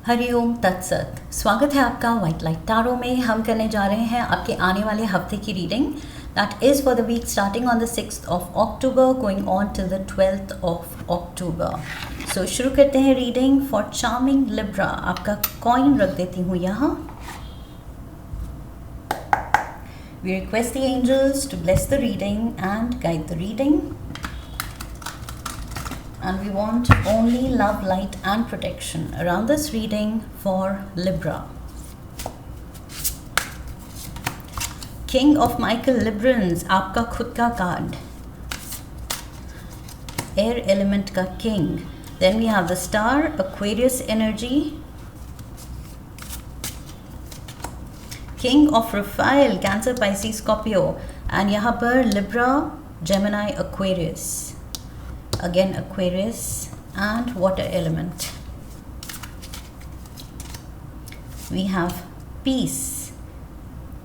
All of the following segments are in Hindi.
हरिओम तत्सत। स्वागत है आपका व्हाइट लाइट टारो में। हम करने जा रहे हैं आपके आने वाले हफ्ते की reading that is for the week starting on the 6th of October going on till the 12th of October। So शुरू करते हैं रीडिंग फॉर चार्मिंग लिब्रा। आपका कॉइन रख देती हूँ यहाँ। We request the angels to bless the reading and guide the reading. And we want only love, light and protection around this reading for Libra. King of Michael Librans, आपका खुद का कार्ड, air element का king. Then we have the star, Aquarius energy, king of Raphael, Cancer, Pisces, Scorpio, and यहाँ पर Libra, Gemini, Aquarius. Again Aquarius and water element. We have peace.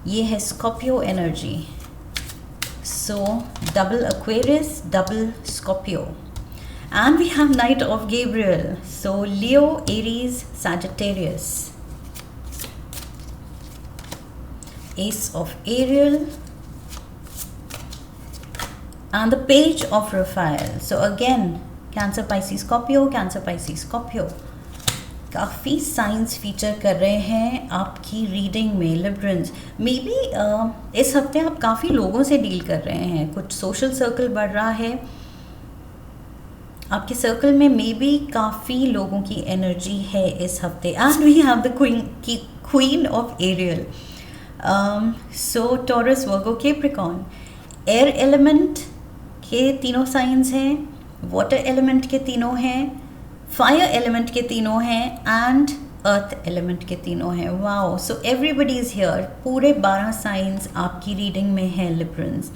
ये है Scorpio energy. So double Aquarius, double Scorpio. And we have Knight of Gabriel. So Leo, Aries, Sagittarius. Ace of Ariel. And the page of Raphael. So again Cancer, Pisces, Scorpio, Cancer, Pisces, Scorpio. काफ़ी साइंस फीचर कर रहे हैं आपकी रीडिंग में लिब्रंस। मे बी इस हफ्ते आप काफ़ी लोगों से डील कर रहे हैं, कुछ सोशल सर्कल बढ़ रहा है आपके सर्कल में। मे बी काफ़ी लोगों की एनर्जी है इस हफ्ते। And we have the queen of aerial. So Taurus, Virgo, Capricorn. Air element के तीनों साइंस हैं, वाटर एलिमेंट के तीनों हैं, फायर एलिमेंट के तीनों हैं एंड अर्थ एलिमेंट के तीनों हैं। Wow, so everybody is here. पूरे 12 साइंस आपकी रीडिंग में हैं लिब्रंस।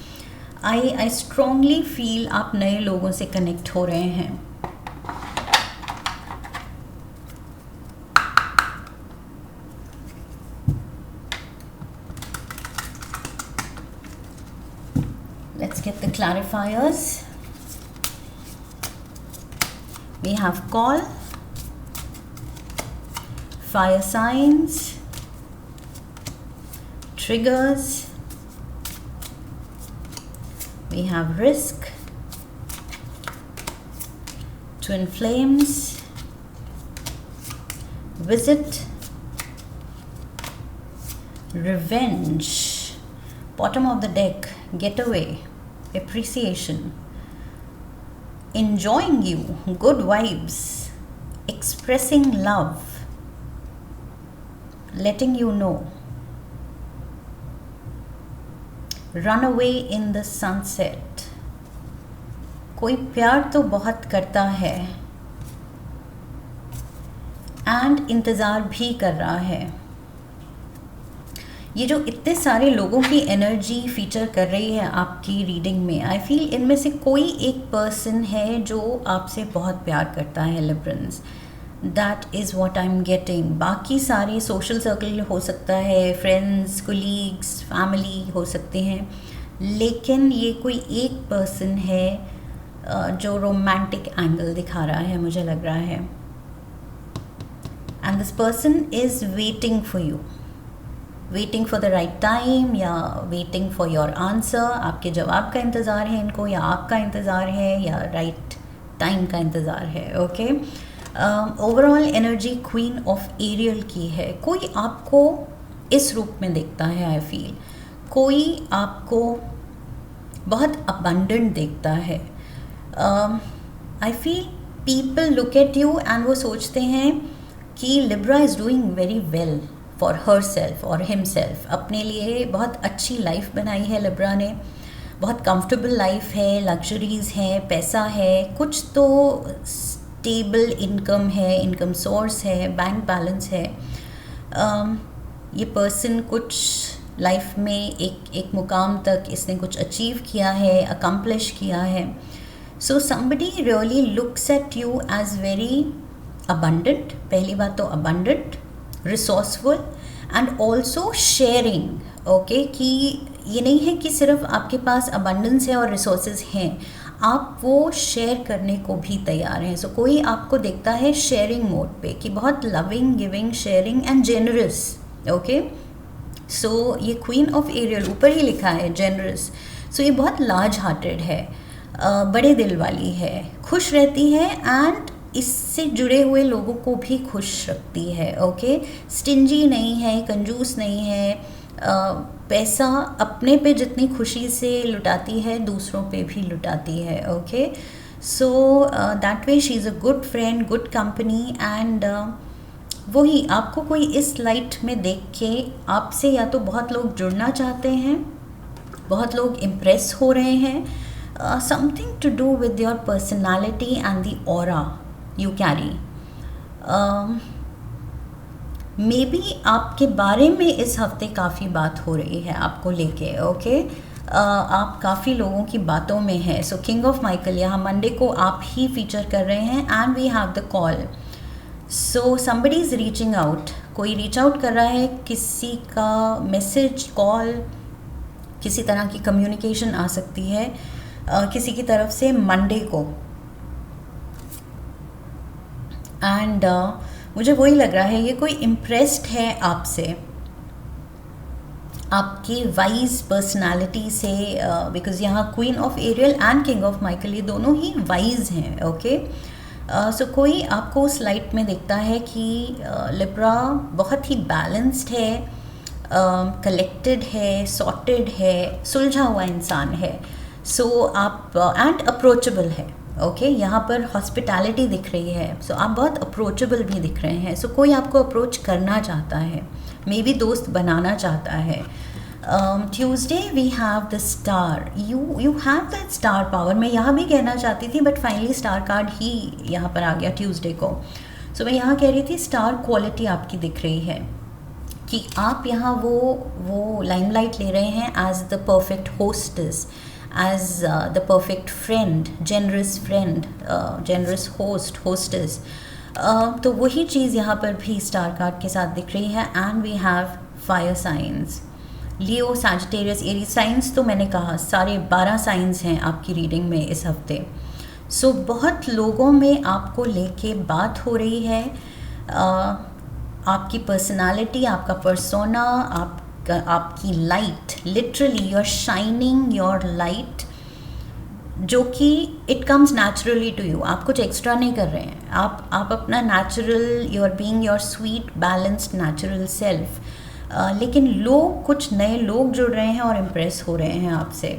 आई स्ट्रांगली फील आप नए लोगों से कनेक्ट हो रहे हैं। Let's get the clarifiers. We have call, fire signs, triggers, we have risk, twin flames, visit, revenge, bottom of the deck, getaway, appreciation, enjoying you, good vibes, expressing love, letting you know, run away in the sunset। कोई प्यार तो बहुत करता है एंड इंतज़ार भी कर रहा है। ये जो इतने सारे लोगों की एनर्जी फीचर कर रही है आपकी रीडिंग में, आई फील इनमें से कोई एक पर्सन है जो आपसे बहुत प्यार करता है Librans. That is what I am getting. बाकी सारे सोशल सर्कल हो सकता है, फ्रेंड्स, कोलीग्स, फैमिली हो सकते हैं, लेकिन ये कोई एक पर्सन है जो रोमांटिक एंगल दिखा रहा है, मुझे लग रहा है। And this person is waiting for you, waiting for the right time या वेटिंग फॉर योर आंसर। आपके जवाब का इंतज़ार है इनको, या आपका इंतज़ार है, या राइट टाइम का इंतज़ार है। Okay, overall energy queen of aerial की है। कोई आपको इस रूप में देखता है, आई फील कोई आपको बहुत अबंडेंट देखता है। I feel people look at you and वो सोचते हैं कि Libra is doing very well for her self और हिम सेल्फ। अपने लिए बहुत अच्छी लाइफ बनाई है लिब्रा ने, बहुत कंफर्टेबल लाइफ है, लग्जरीज़ हैं, पैसा है, कुछ तो स्टेबल इनकम है, इनकम सोर्स है, बैंक बैलेंस है। ये पर्सन कुछ लाइफ में एक मुकाम तक इसने कुछ अचीव किया है, अकम्प्लिश किया है। So somebody really looks at you as very abundant. पहली बात तो abundant, resourceful and also sharing. Okay, कि ये नहीं है कि सिर्फ आपके पास अबंडेंस है और रिसोर्सेज हैं, आप वो शेयर करने को भी तैयार हैं. सो कोई आपको देखता है शेयरिंग मोड पे कि बहुत loving, giving, sharing and generous. Okay, so ये क्वीन ऑफ एरियल ऊपर ही लिखा है जेनरस. सो ये बहुत लार्ज हार्टेड है, बड़े दिल वाली है, खुश रहती है एंड इससे जुड़े हुए लोगों को भी खुश रखती है. ओके, स्टिंजी नहीं है, कंजूस नहीं है. पैसा अपने पे जितनी खुशी से लुटाती है दूसरों पे भी लुटाती है. Okay, so that way she is a good friend, good company and वही आपको कोई इस लाइट में देख के आपसे या तो बहुत लोग जुड़ना चाहते हैं, बहुत लोग इम्प्रेस हो रहे हैं. Something to do with your personality and the aura you carry. Maybe आपके बारे में इस हफ्ते काफ़ी बात हो रही है आपको लेके. ओके, आप काफ़ी लोगों की बातों में हैं. सो किंग ऑफ माइकल यहाँ मंडे को आप ही फीचर कर रहे हैं and we have the call. So somebody is reaching out, कोई रीच आउट कर रहा है, किसी का मैसेज, कॉल, किसी तरह की कम्युनिकेशन आ सकती है किसी की तरफ से मंडे को. एंड मुझे वही लग रहा है ये कोई इम्प्रेस्ड है आपसे, आपकी वाइज पर्सनालिटी से, बिकॉज यहाँ queen of aerial and king of Michael ये दोनों ही वाइज हैं. ओके, सो कोई आपको उस लाइट में देखता है कि लिब्रा बहुत ही बैलेंस्ड है, कलेक्टेड है, सॉर्टेड है, सुलझा हुआ इंसान है. सो आप एंड अप्रोचेबल है. ओके, यहाँ पर हॉस्पिटैलिटी दिख रही है. सो आप बहुत अप्रोचेबल भी दिख रहे हैं. सो कोई आपको अप्रोच करना चाहता है, मे बी दोस्त बनाना चाहता है. Tuesday we have the star. You have that star power. मैं यहाँ भी कहना चाहती थी बट फाइनली स्टार कार्ड ही यहाँ पर आ गया ट्यूसडे को. सो मैं यहाँ कह रही थी स्टार क्वालिटी आपकी दिख रही है कि आप यहाँ वो लाइमलाइट ले रहे हैं as the perfect hostess, as the perfect friend, generous host, hostess. तो वही चीज़ यहाँ पर भी स्टार कार्ड के साथ दिख रही है. And we have fire signs, Leo, Sagittarius, Aries. Signs तो मैंने कहा सारे 12 साइंस हैं आपकी रीडिंग में इस हफ्ते. सो बहुत लोगों में आपको लेके बात हो रही है. आपकी पर्सनालिटी, आपका पर्सोना, आपकी light, literally you are shining your light, जो कि it comes naturally to you. आप कुछ एक्स्ट्रा नहीं कर रहे हैं. आप अपना natural, you are being your sweet balanced natural self. लेकिन कुछ नए लोग जुड़ रहे हैं और इम्प्रेस हो रहे हैं आपसे.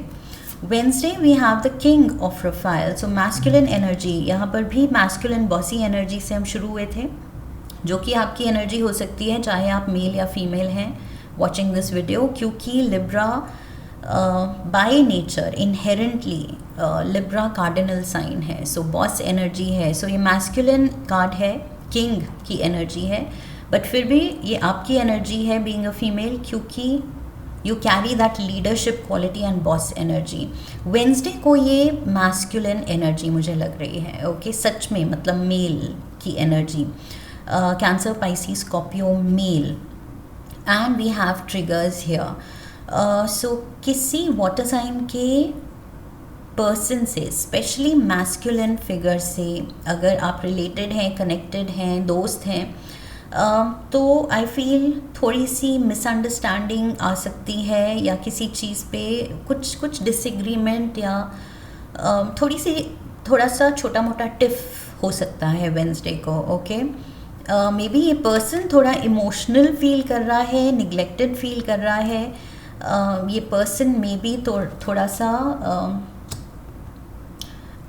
Wednesday we have the king of Raphael. So masculine energy, यहाँ पर भी मैस्कुलिन बॉसी एनर्जी से हम शुरू हुए थे, जो कि आपकी एनर्जी हो सकती है चाहे आप मेल या फीमेल हैं watching this video, क्योंकि Libra by nature inherently Libra cardinal sign है. सो बॉस एनर्जी है. सो ये मैस्कुलिन कार्ड है, किंग की एनर्जी है, बट फिर भी ये आपकी एनर्जी है बीइंग अ फीमेल, क्योंकि you carry that leadership quality and boss energy. Wednesday को ये मैस्कुलिन एनर्जी मुझे लग रही है. ओके, सच में मतलब मेल की energy. Cancer, Pisces, Scorpio, male. And we have triggers here. So किसी वाटर साइन के पर्सन से, स्पेशली मैस्कुलिन फिगर से अगर आप रिलेटेड हैं, कनेक्टेड हैं, दोस्त हैं, तो आई फील थोड़ी सी मिसअंडरस्टैंडिंग आ सकती है, या किसी चीज़ पे कुछ डिसएग्रीमेंट, या थोड़ा सा छोटा मोटा टिफ हो सकता है वेंसडे को. ओके, मे बी ये पर्सन थोड़ा इमोशनल फील कर रहा है, निगलेक्टेड फील कर रहा है. ये पर्सन मे बी थोड़ा सा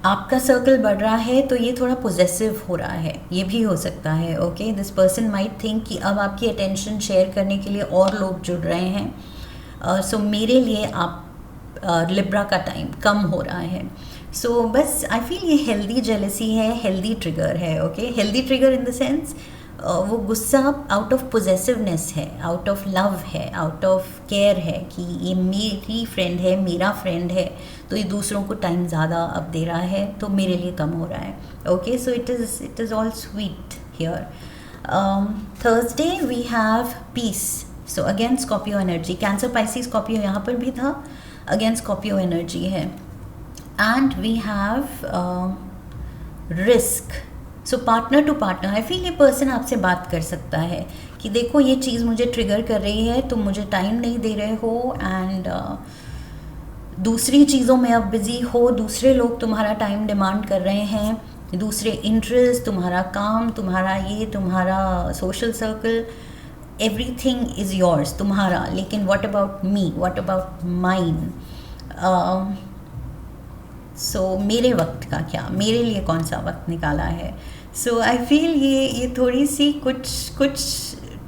आपका सर्कल बढ़ रहा है तो ये थोड़ा पोजेसिव हो रहा है, ये भी हो सकता है. Okay, this person might think कि अब आपकी अटेंशन शेयर करने के लिए और लोग जुड़ रहे हैं, सो मेरे लिए आप लिब्रा का टाइम कम हो रहा है. सो बस आई फील ये हेल्दी जेलसी है, हेल्दी ट्रिगर है. Okay, healthy trigger in the sense वो गुस्सा आउट ऑफ पोजेसिवनेस है, आउट ऑफ लव है, आउट ऑफ केयर है कि ये मेरी फ्रेंड है, मेरा फ्रेंड है, तो ये दूसरों को टाइम ज़्यादा अब दे रहा है तो मेरे लिए कम हो रहा है. Okay, so it is all sweet here. Thursday we have peace. So again Scorpio energy. Cancer, Pisces, Scorpio यहाँ पर भी था, अगेन स्कॉर्पियो एनर्जी है. And we have risk. So partner to partner, I feel ये पर्सन आपसे बात कर सकता है कि देखो ये चीज़ मुझे ट्रिगर कर रही है, तुम मुझे टाइम नहीं दे रहे हो, एंड दूसरी चीज़ों में अब बिज़ी हो, दूसरे लोग तुम्हारा टाइम डिमांड कर रहे हैं, दूसरे इंटरेस्ट, तुम्हारा काम, तुम्हारा ये, तुम्हारा social circle, everything is yours, तुम्हारा. लेकिन what about me, what about mine. So मेरे वक्त का क्या, मेरे लिए कौन सा वक्त निकाला है. सो आई फील ये थोड़ी सी कुछ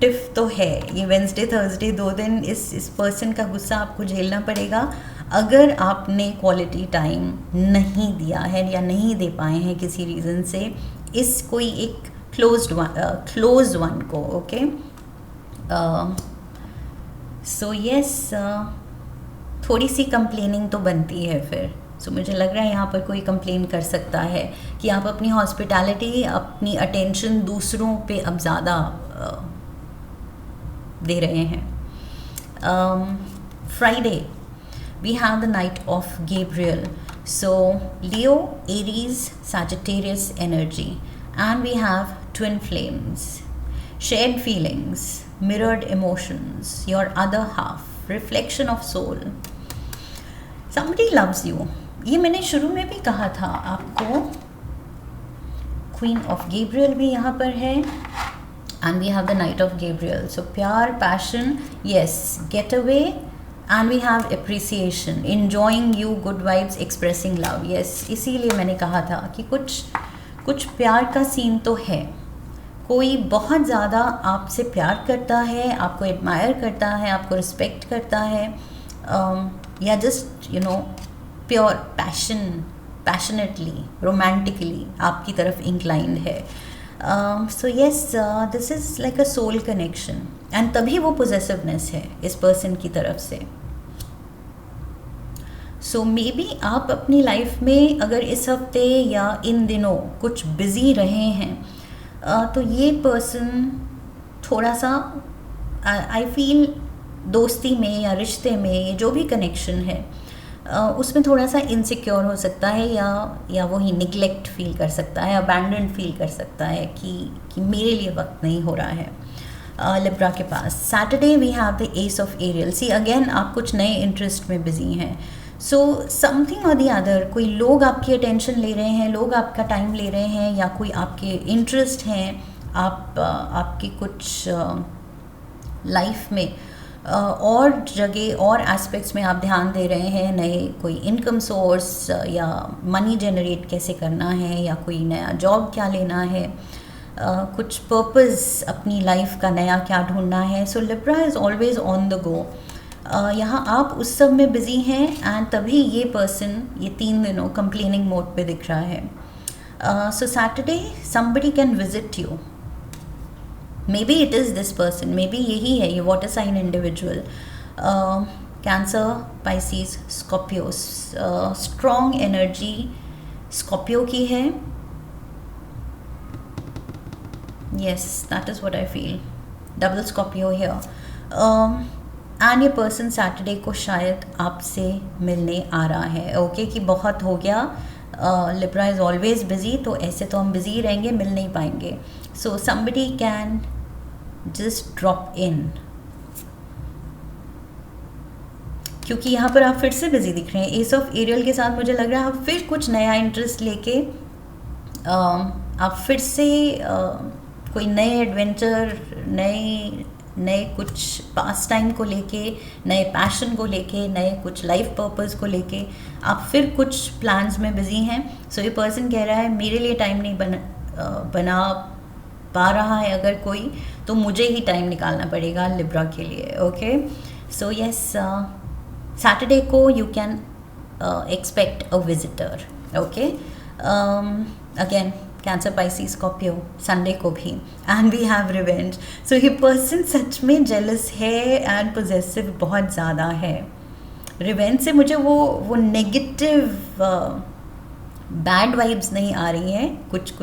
टिफ तो है. ये वेंसडे थर्सडे 2 दिन इस पर्सन का गुस्सा आपको झेलना पड़ेगा अगर आपने क्वालिटी टाइम नहीं दिया है या नहीं दे पाए हैं किसी रीज़न से इस कोई एक क्लोज वन को. ओके. सो यस, थोड़ी सी कंप्लेनिंग तो बनती है फिर. सो मुझे लग रहा है यहाँ पर कोई कंप्लेन कर सकता है कि आप अपनी हॉस्पिटैलिटी, अपनी अटेंशन दूसरों पे अब ज़्यादा दे रहे हैं. Friday we have the night of Gabriel. So Leo, Aries, Sagittarius energy, and we have twin flames, shared feelings, mirrored emotions, your other half, reflection of soul. Somebody loves you. ये मैंने शुरू में भी कहा था आपको. Queen of Gabriel भी यहाँ पर है, and we have the night of Gabriel. So प्यार, passion, yes, getaway. And we have appreciation, enjoying you, good vibes, expressing love. Yes, इसीलिए मैंने कहा था कि कुछ प्यार का सीन तो है. कोई बहुत ज़्यादा आपसे प्यार करता है, आपको एडमायर करता है, आपको रिस्पेक्ट करता है, या जस्ट प्योर पैशनेटली, रोमांटिकली आपकी तरफ इंक्लाइंड है. So yes, this is like a soul connection, and तभी वो पोजेसिवनेस है इस पर्सन की तरफ से. सो मे बी आप अपनी लाइफ में अगर इस हफ्ते या इन दिनों कुछ बिज़ी रहे हैं, तो ये पर्सन थोड़ा सा आई फील दोस्ती में या रिश्ते में, ये जो भी कनेक्शन है उसमें थोड़ा सा इनसिक्योर हो सकता है, या वही निगलेक्ट फील कर सकता है, अबैंडन फील कर सकता है कि मेरे लिए वक्त नहीं हो रहा है. लिब्रा के पास Saturday we have the ace of aerial. See again, आप कुछ नए इंटरेस्ट में बिजी हैं. सो समथिंग और दी अदर, कोई लोग आपकी अटेंशन ले रहे हैं, लोग आपका टाइम ले रहे हैं, या कोई आपके इंटरेस्ट हैं, आपकी कुछ लाइफ में और जगह और एस्पेक्ट्स में आप ध्यान दे रहे हैं. नए कोई इनकम सोर्स या मनी जनरेट कैसे करना है, या कोई नया जॉब क्या लेना है, कुछ पर्पस अपनी लाइफ का नया क्या ढूंढना है. So Libra is always on the go. यहाँ आप उस सब में बिज़ी हैं, एंड तभी ये पर्सन ये 3 दिनों कंप्लेनिंग मोड पे दिख रहा है. So Saturday somebody can visit you. Maybe it is this person, maybe यही है, ये water sign individual. Cancer, Pisces, Scorpio. Strong energy Scorpio की है. Yes, that is what I feel. Double Scorpio here. And ये पर्सन सैटरडे को शायद आपसे मिलने आ रहा है. ओके, कि बहुत हो गया, लिब्रा इज़ ऑलवेज बिजी, तो ऐसे तो हम बिजी रहेंगे, मिल नहीं पाएंगे. सो somebody can just drop in, क्योंकि यहाँ पर आप फिर से बिजी दिख रहे हैं. एस ऑफ एरियल के साथ मुझे लग रहा है आप फिर कुछ नया इंटरेस्ट लेके आप फिर से कोई नए एडवेंचर, नए कुछ पास टाइम को लेके, नए पैशन को लेके, नए कुछ लाइफ पर्पस को लेके आप फिर कुछ प्लान्स में बिजी हैं. सो ये पर्सन कह रहा है मेरे लिए टाइम नहीं बना पा रहा है अगर कोई, तो मुझे ही टाइम निकालना पड़ेगा लिब्रा के लिए. ओके. सो यस, सैटरडे को you can expect a visitor. Okay. Again Cancer, Pisces, Scorpio Sunday को भी. And we have revenge. So ये पर्सन सच में जेलस है एंड पोजेसिव बहुत ज़्यादा है. रिवेंज से मुझे वो नेगेटिव बैड वाइब्स नहीं आ रही हैं, कुछ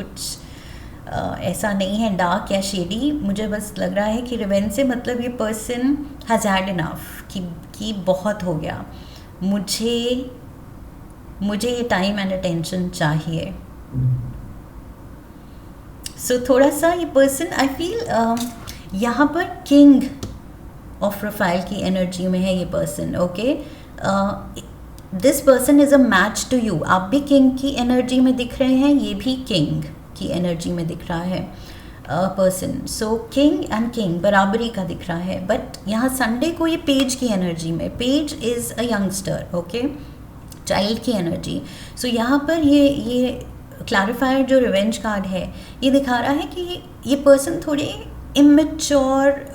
ऐसा नहीं है डार्क या शेडी. मुझे बस लग रहा है कि रिवेंज से मतलब ये पर्सन हैज़ हैड इनफ, कि बहुत हो गया, मुझे मुझे ये टाइम एंड अटेंशन चाहिए। सो थोड़ा सा ये पर्सन आई फील यहाँ पर किंग ऑफ प्रोफाइल की एनर्जी में है ये person. Okay, this person is a match to you. आप भी किंग की एनर्जी में दिख रहे हैं, ये भी किंग की एनर्जी में दिख रहा है person. So king and king बराबरी का दिख रहा है। बट यहाँ संडे को ये पेज की एनर्जी में, page is a youngster, okay, child की एनर्जी। सो यहाँ पर ये क्लैरिफायर जो रिवेंज कार्ड है ये दिखा रहा है कि ये पर्सन थोड़े इमेच्योर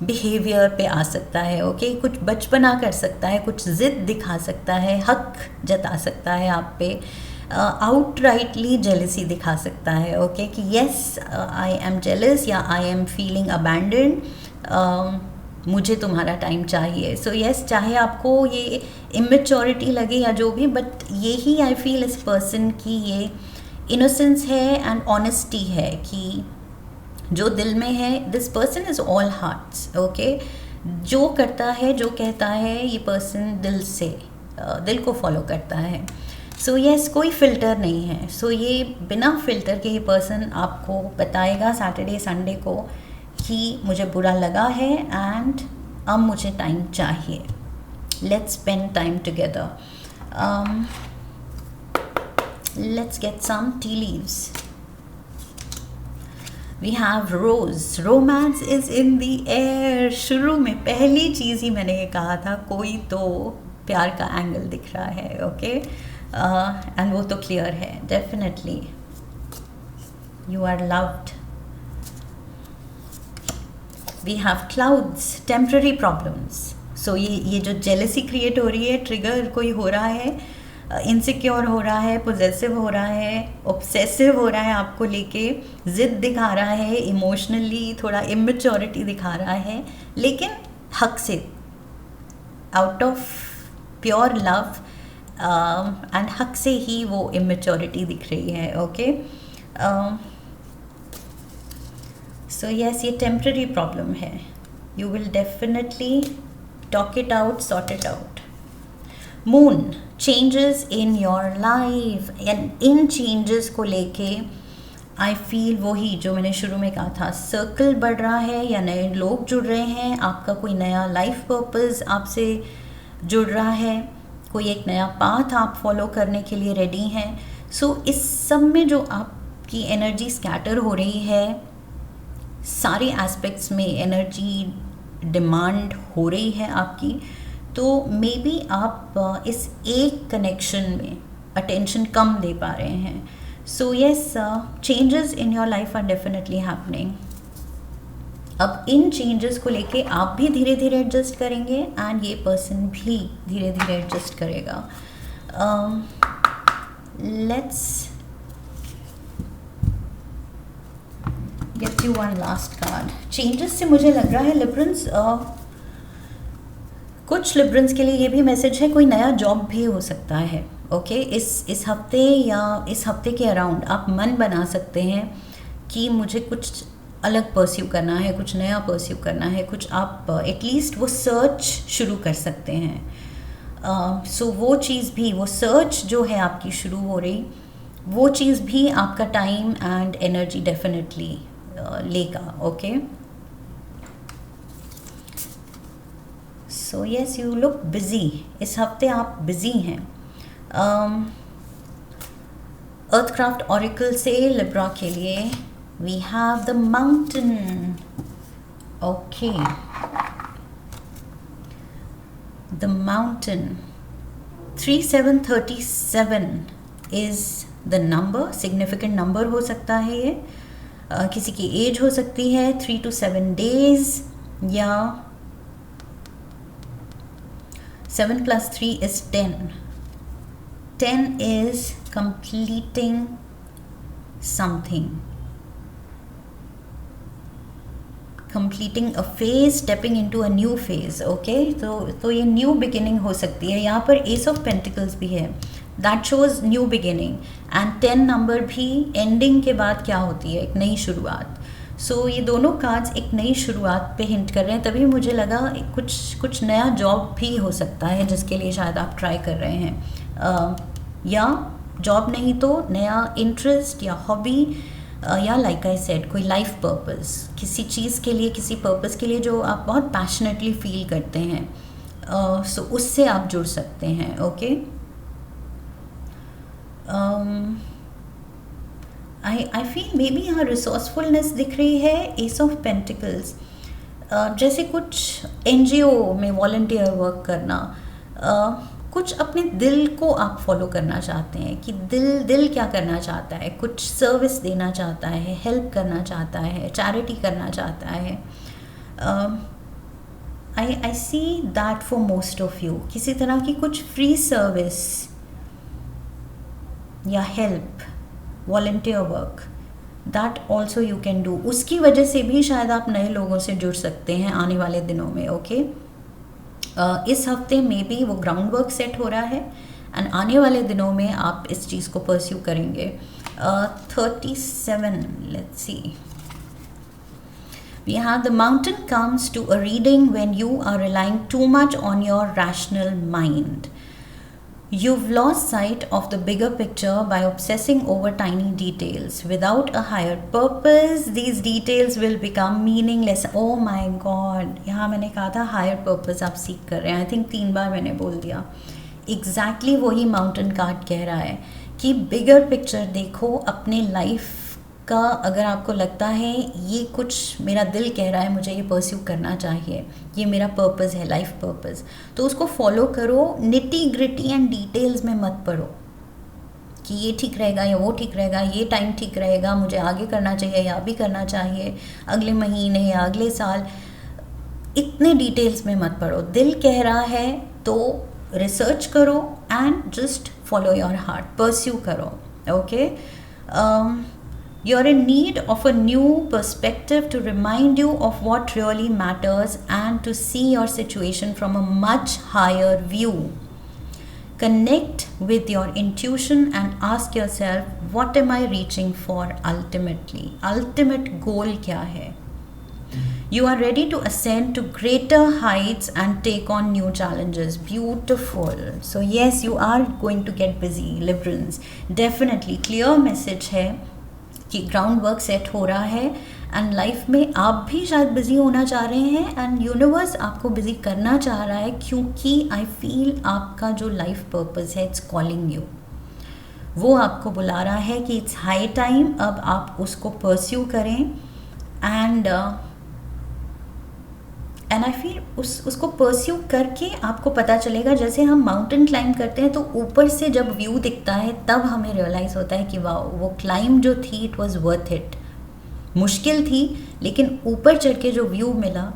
बिहेवियर पे आ सकता है। ओके, कुछ बचपना कर सकता है, कुछ ज़िद दिखा सकता है, हक जता सकता है आप पे, आउटराइटली जेलसी दिखा सकता है। ओके, कि येस आई एम जेलस या आई एम फीलिंग अबैंडन्ड, मुझे तुम्हारा टाइम चाहिए। सो येस, चाहे आपको ये इमेच्योरिटी लगे या जो भी, बट यही आई फील इस पर्सन की ये इनोसेंस है एंड ऑनेस्टी है कि जो दिल में है, this person is all hearts. Okay, जो करता है, जो कहता है, ये पर्सन दिल से, दिल को फॉलो करता है। सो येस, कोई फ़िल्टर नहीं है। सो ये बिना फ़िल्टर के ये पर्सन आपको बताएगा सैटरडे संडे को कि मुझे बुरा लगा है एंड अब मुझे टाइम चाहिए, let's spend time together, let's get some tea leaves. We have rose, romance is in the air. शुरू में पहली चीज़ ही मैंने ये कहा था, कोई तो प्यार का एंगल दिख रहा है। ओके, एंड वो तो क्लियर है, definitely you are loved. We have clouds, temporary problems. So ये जो जेलसी क्रिएट हो रही है, ट्रिगर कोई हो रहा है, इनसिक्योर हो रहा है, पोजेसिव हो रहा है, ऑब्सेसिव हो रहा है, आपको लेके ज़िद दिखा रहा है, इमोशनली थोड़ा इमेच्योरिटी दिखा रहा है, लेकिन हक से, out of pure love and हक से ही वो इमेच्योरिटी दिख रही है। ओके, सो यस, ये टेम्पररी प्रॉब्लम है, you will definitely talk it out, sort it out. Moon, changes in your life, and in changes को लेके आई फील वही जो मैंने शुरू में कहा था, सर्कल बढ़ रहा है या नए लोग जुड़ रहे हैं, आपका कोई नया लाइफ पर्पस आपसे जुड़ रहा है, कोई एक नया पाथ आप फॉलो करने के लिए रेडी हैं। सो इस सब में जो आपकी एनर्जी स्कैटर हो रही है, सारे एस्पेक्ट्स में एनर्जी डिमांड हो रही है आपकी, तो मे बी आप इस एक कनेक्शन में अटेंशन कम दे पा रहे हैं। So yes, changes in your life are definitely happening. अब इन चेंजेस को लेके आप भी धीरे धीरे एडजस्ट करेंगे एंड ये पर्सन भी धीरे धीरे एडजस्ट करेगा। Let's get you one last card. Changes से मुझे लग रहा है लिब्रंस, कुछ लिब्रंस के लिए ये भी मैसेज है, कोई नया जॉब भी हो सकता है। ओके, इस हफ्ते या इस हफ्ते के अराउंड आप मन बना सकते हैं कि मुझे कुछ अलग परस्यू करना है, कुछ नया परस्यू करना है, कुछ आप एटलीस्ट वो सर्च शुरू कर सकते हैं। सो वो चीज़ भी, वो सर्च जो है आपकी शुरू हो रही, वो चीज़ भी आपका टाइम एंड एनर्जी डेफिनेटली लेगा। Okay, so yes, you look busy, इस हफ्ते आप बिजी हैं। अर्थक्राफ्ट ऑरिकल से लिब्रा के लिए we have the mountain. Okay, the mountain 3737 is the number, significant number हो सकता है ये, किसी की एज हो सकती है, 3 to 7 days, या 7 plus 3 is 10. 10 is completing something, completing a phase, stepping into a new phase. Okay, तो ये new beginning हो सकती है। यहाँ पर Ace of Pentacles भी है, that shows new beginning, and 10 number भी ending के बाद क्या होती है, एक नई शुरुआत। सो ये दोनों कार्ड्स एक नई शुरुआत पे हिंट कर रहे हैं, तभी मुझे लगा कुछ नया जॉब भी हो सकता है जिसके लिए शायद आप ट्राई कर रहे हैं। या जॉब नहीं तो नया इंटरेस्ट या हॉबी, या लाइक आई सेड कोई लाइफ पर्पस, किसी चीज़ के लिए, किसी पर्पस के लिए जो आप बहुत पैशनेटली फील करते हैं, सो उससे आप जुड़ सकते हैं. Okay, I feel may be यहाँ रिसोर्सफुलनेस दिख रही है. एस ऑफ पेंटिकल्स, जैसे कुछ NGO में वॉलंटियर वर्क करना, कुछ अपने दिल को आप फॉलो करना चाहते हैं कि दिल क्या करना चाहता है, कुछ सर्विस देना चाहता है, हेल्प करना चाहता है, चैरिटी करना चाहता है. I see that for most of you. किसी तरह की कुछ फ्री सर्विस या help, volunteer work, that also you can do. उसकी वजह से भी शायद आप नए लोगों से जुड़ सकते हैं आने वाले दिनों में. ओके, इस हफ्ते में भी वो ग्राउंड वर्क सेट हो रहा है एंड आने वाले दिनों में आप इस चीज़ को परस्यू करेंगे. 37, let's see. We have the mountain comes to a reading when you are relying too much on your rational mind. You've lost sight of the bigger picture by obsessing over tiny details. Without a higher purpose, these details will become meaningless. Oh my God! यहाँ मैंने कहा था higher purpose आप सीख कर रहे हैं. I think 3 बार मैंने बोल दिया. Exactly वही mountain card कह रहा है कि bigger picture देखो अपने life का. अगर आपको लगता है ये कुछ मेरा दिल कह रहा है, मुझे ये परस्यू करना चाहिए, ये मेरा पर्पस है, लाइफ पर्पस, तो उसको फॉलो करो. निटी ग्रिटी एंड डिटेल्स में मत पड़ो कि ये ठीक रहेगा या वो ठीक रहेगा, ये टाइम ठीक रहेगा, मुझे आगे करना चाहिए या अभी करना चाहिए, अगले महीने या अगले साल. इतने डिटेल्स में मत पड़ो. दिल कह रहा है तो रिसर्च करो and just follow your heart, pursue करो. Okay, you're in need of a new perspective to remind you of what really matters and to see your situation from a much higher view. Connect with your intuition and ask yourself, what am I reaching for ultimately? Ultimate goal kya hai? You are ready to ascend to greater heights and take on new challenges. Beautiful. So yes, you are going to get busy, Librans. Definitely clear message hai कि ग्राउंड वर्क सेट हो रहा है एंड लाइफ में आप भी शायद बिजी होना चाह रहे हैं एंड यूनिवर्स आपको बिजी करना चाह रहा है, क्योंकि आई फील आपका जो लाइफ पर्पस है, इट्स कॉलिंग यू. वो आपको बुला रहा है कि इट्स हाई टाइम अब आप उसको परस्यू करें. एंड आई फील उसको परस्यू करके आपको पता चलेगा. जैसे हम माउंटेन क्लाइंब करते हैं तो ऊपर से जब व्यू दिखता है तब हमें रियलाइज़ होता है कि वाह, वो क्लाइंब जो थी इट वाज वर्थ इट. मुश्किल थी लेकिन ऊपर चढ़ के जो व्यू मिला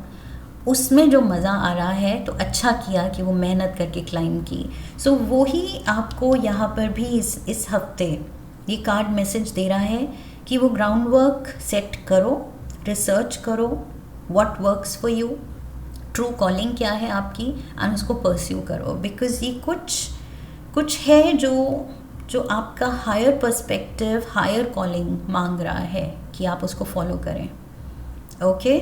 उसमें जो मज़ा आ रहा है, तो अच्छा किया कि वो मेहनत करके क्लाइंब की. सो वो ही आपको यहाँ पर भी इस हफ्ते ये कार्ड मैसेज दे रहा है कि वो ग्राउंड वर्क सेट करो, रिसर्च करो, what works for you, true calling क्या है आपकी, एंड उसको परस्यू करो. बिकॉज ये कुछ है जो आपका हायर पर्सपेक्टिव, हायर कॉलिंग मांग रहा है कि आप उसको फॉलो करें. Okay,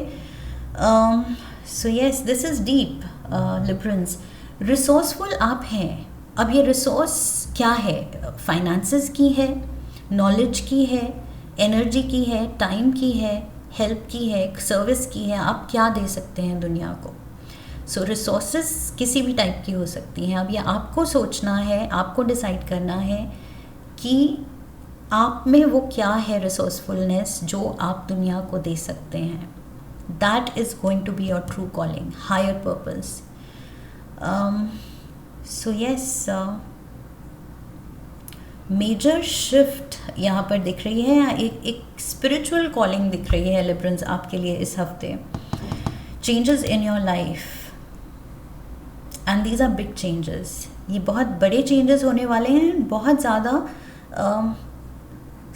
so yes, this is deep. Librans, resourceful आप हैं. अब ये रिसोर्स क्या है? फाइनेंसेस की है, नॉलेज की है, एनर्जी की है, टाइम की है, हेल्प की है, सर्विस की है. आप क्या दे सकते हैं दुनिया को? सो रिसोर्सेस किसी भी टाइप की हो सकती हैं. अब ये आपको सोचना है, आपको डिसाइड करना है कि आप में वो क्या है रिसोर्सफुलनेस जो आप दुनिया को दे सकते हैं. That is going to be your true calling, higher purpose. So yes, major shift यहाँ पर दिख रही है. एक स्पिरिचुअल कॉलिंग दिख रही है लिब्रंस आपके लिए इस हफ्ते. Changes in your life and these are big changes. ये बहुत बड़े चेंजेस होने वाले हैं, बहुत ज़्यादा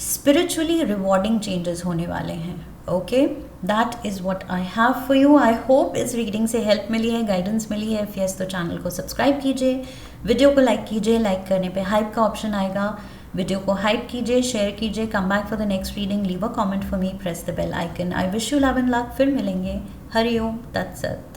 स्पिरिचुअली रिवॉर्डिंग चेंजेस होने वाले हैं. Okay, that is what I have for you. I hope इस रीडिंग से हेल्प मिली है, गाइडेंस मिली है. इफ़ यस तो चैनल को सब्सक्राइब कीजिए, वीडियो को लाइक कीजिए. लाइक करने पे हाइप का ऑप्शन आएगा. वीडियो को हाइप कीजिए, शेयर कीजिए. Come back for the next reading, leave a comment for me, press the bell icon. I wish you love and luck. फिर मिलेंगे. हरि ओम तत्सत.